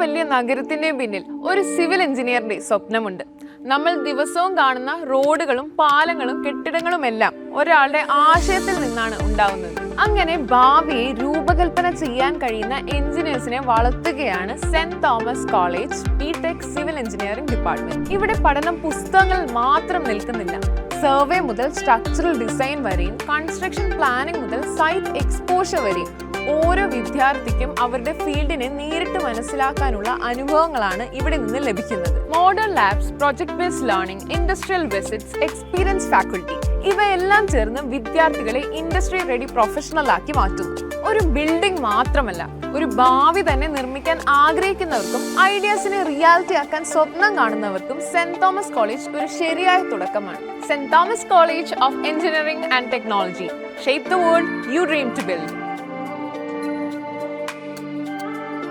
വലിയ നഗരത്തിന്റെയും പിന്നിൽ ഒരു സിവിൽ എഞ്ചിനീയറിന്റെ സ്വപ്നമുണ്ട്. നമ്മൾ ദിവസവും കാണുന്ന റോഡുകളും പാലങ്ങളും കെട്ടിടങ്ങളും എല്ലാം ഒരാളുടെ ആശയത്തിൽ നിന്നാണ് ഉണ്ടാവുന്നത്. അങ്ങനെ ഭാവിയെ രൂപകൽപ്പന ചെയ്യാൻ കഴിയുന്ന എഞ്ചിനീയേഴ്സിനെ വളർത്തുകയാണ് Saint Thomas college BTech civil engineering department. ഇവിടെ പഠനം പുസ്തകങ്ങളിൽ മാത്രം നിൽക്കുന്നില്ല. സർവേ മുതൽ സ്ട്രക്ചറൽ ഡിസൈൻ വരെയും കൺസ്ട്രക്ഷൻ പ്ലാനിംഗ് മുതൽ സൈറ്റ് എക്സ്പോഷർ വരെയും ഓരോ വിദ്യാർത്ഥിക്കും അവരുടെ ഫീൽഡിനെ നേരിട്ട് മനസ്സിലാക്കാനുള്ള അനുഭവങ്ങളാണ് ഇവിടെ നിന്ന് ലഭിക്കുന്നത്. Modern labs, project based learning, industrial visits, experience faculty ഇവയെല്ലാം ചേർന്ന് വിദ്യാർത്ഥികളെ ഇൻഡസ്ട്രി റെഡി പ്രൊഫഷണൽ ആക്കി മാറ്റുന്നു. ഒരു ബിൽഡിംഗ് മാത്രമല്ല, ഒരു ഭാവി തന്നെ നിർമ്മിക്കാൻ ആഗ്രഹിക്കുന്നവർക്കും ഐഡിയാസിനെ റിയാലിറ്റി ആക്കാൻ സ്വപ്നം കാണുന്നവർക്കും സെന്റ് തോമസ് കോളേജ് ഒരു ശരിയായ തുടക്കമാണ്. Saint Thomas college of engineering and technology. Shape the world you dream to build.